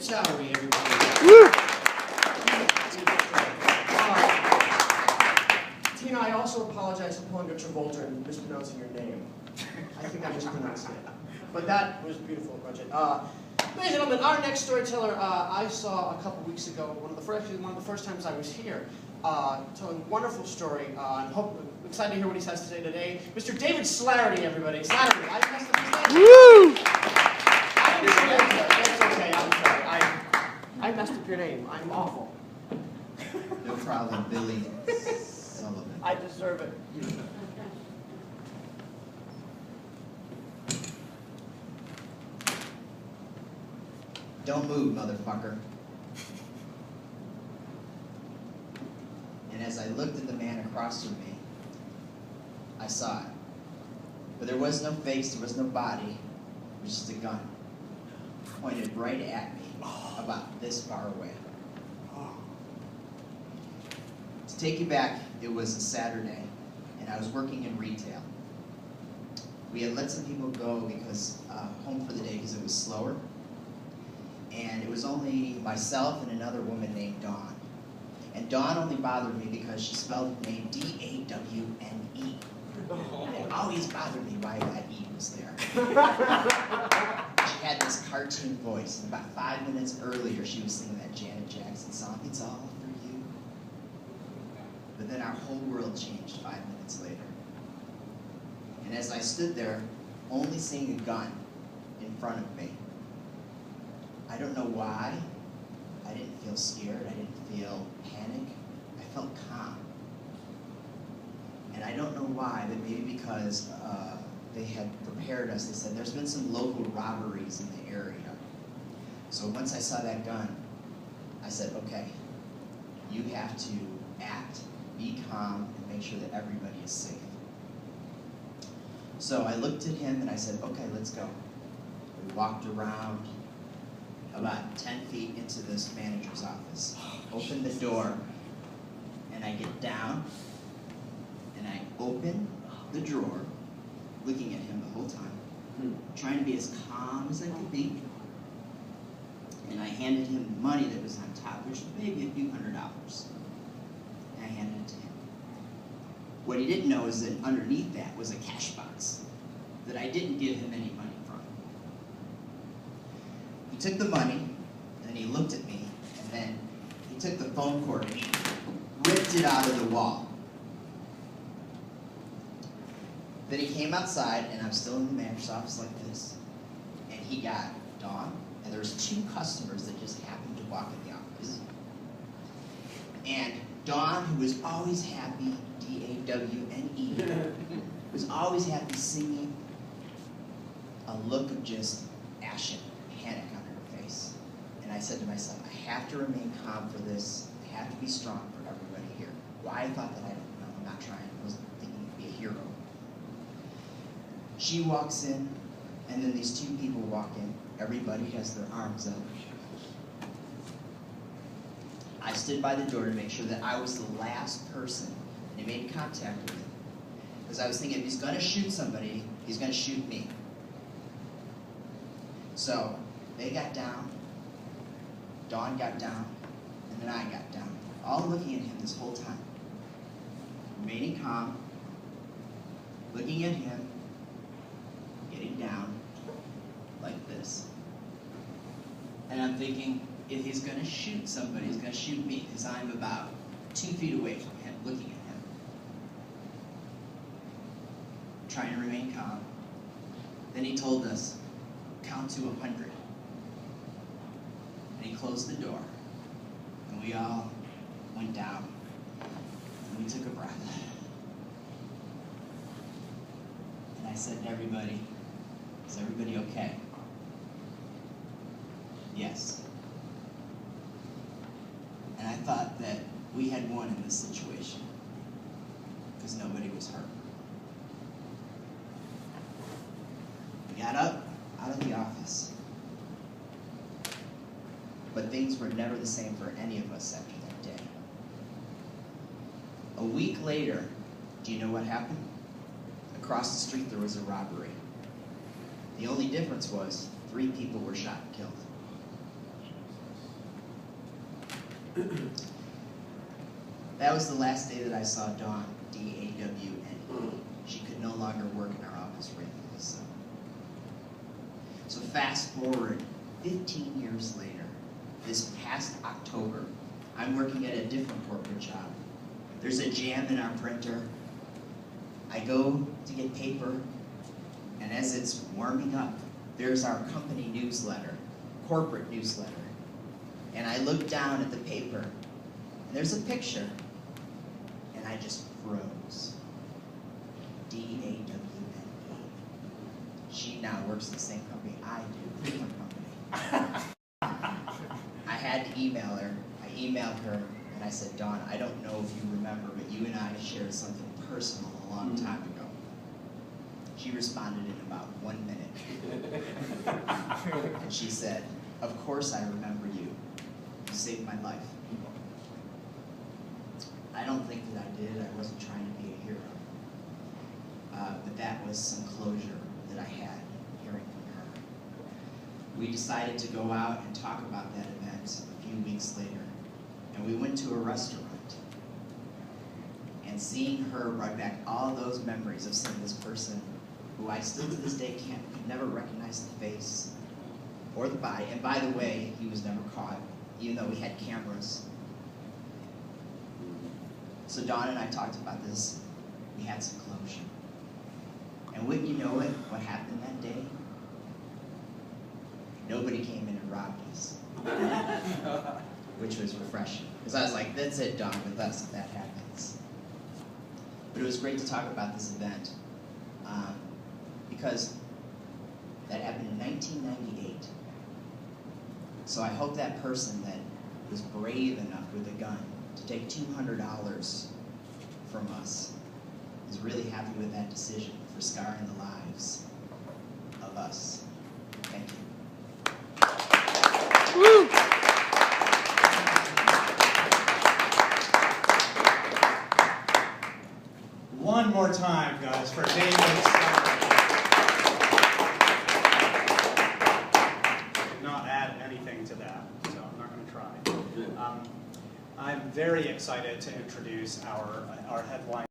salary, everybody. Woo! Tina, I also apologize for pulling a Travolta and mispronouncing your name. I think I mispronounced it. But that was beautiful, Bridget. Ladies and gentlemen, our next storyteller I saw a couple weeks ago, one of the first times I was here, telling a wonderful story. I'm excited to hear what he has to say today. Mr. David Slarity, everybody. Slarity, I messed up his name. Woo! That's okay, I'm sorry. I messed up your name. I'm awful. No problem, Billy Sullivan. I deserve it. Don't move, motherfucker. And as I looked at the man across from me, I saw it. But there was no face, there was no body, it was just a gun pointed right at me, about this far away. To take you back, it was a Saturday, and I was working in retail. We had let some people go because home for the day because it was slower. And it was only myself and another woman named Dawn. And Dawn only bothered me because she spelled the name D-A-W-N-E. It always bothered me why that E was there. She had this cartoon voice, and about 5 minutes earlier she was singing that Janet Jackson song, "It's All For You." But then our whole world changed 5 minutes later. And as I stood there, only seeing a gun in front of me, I don't know why, I didn't feel scared, I didn't feel panic, I felt calm. And I don't know why, but maybe because they had prepared us. They said, there's been some local robberies in the area. So once I saw that gun, I said, okay, you have to act, be calm, and make sure that everybody is safe. So I looked at him and I said, okay, let's go. We walked around about 10 feet into this manager's office, opened the door, and I get down, and I open the drawer, looking at him the whole time, trying to be as calm as I could be, and I handed him money that was on top, which was maybe a few $100s, and I handed it to him. What he didn't know is that underneath that was a cash box that I didn't give him any money from. He took the money, and then he looked at me, and then he took the phone cord and he ripped it out of the wall. Then he came outside, and I'm still in the manager's office like this, and he got Dawn, and there was 2 customers that just happened to walk in the office. And Dawn, who was always happy, D-A-W-N-E, was always happy, singing, a look of just ashen panic on her face. And I said to myself, I have to remain calm for this. I have to be strong for everybody here. Why I thought that, I don't know. I'm not trying. I wasn't thinking to be a hero. She walks in, and then these 2 people walk in. Everybody has their arms up. I stood by the door to make sure that I was the last person, and he made contact with me. Because I was thinking, if he's going to shoot somebody, he's going to shoot me. So they got down, Dawn got down, and then I got down, all looking at him this whole time. Remaining calm, looking at him, getting down, like this. And I'm thinking, if he's going to shoot somebody, he's going to shoot me, because I'm about 2 feet away from him, looking at him. Trying to remain calm. Then he told us, count to 100. And he closed the door. And we all went down. And we took a breath. And I said to everybody, is everybody okay? Yes. And I thought that we had won in this situation because nobody was hurt. We got up out of the office. But things were never the same for any of us after that day. A week later, do you know what happened? Across the street there was a robbery. The only difference was 3 people were shot and killed. That was the last day that I saw Dawn, D-A-W-N-E. She could no longer work in our office right now. So fast forward 15 years later, this past October, I'm working at a different corporate job. There's a jam in our printer. I go to get paper, and as it's warming up, there's our company newsletter, corporate newsletter. And I look down at the paper, and there's a picture, and I just froze. D-A-W-N-E. She now works at the same company I do, different company. I had to email her. I emailed her, and I said, Dawn, I don't know if you remember, but you and I shared something personal a long time ago. She responded in about 1 minute. And she said, of course I remember you. You saved my life. I don't think that I did. I wasn't trying to be a hero. But that was some closure that I had hearing from her. We decided to go out and talk about that event a few weeks later. And we went to a restaurant. And seeing her brought back all those memories of seeing this person who I still to this day could never recognize the face or the body. And by the way, he was never caught, even though we had cameras. So Dawn and I talked about this. We had some closure. And wouldn't you know it, what happened that day? Nobody came in and robbed us. Which was refreshing. Because I was like, that's it, Dawn, with us if that happens. But it was great to talk about this event. Because that happened in 1998. So I hope that person that was brave enough with a gun to take $200 from us is really happy with that decision for scarring the lives of us. Thank you. Woo! One more time, guys, for David Summer. Did not add anything to that, so I'm not going to try. I'm very excited to introduce our headline.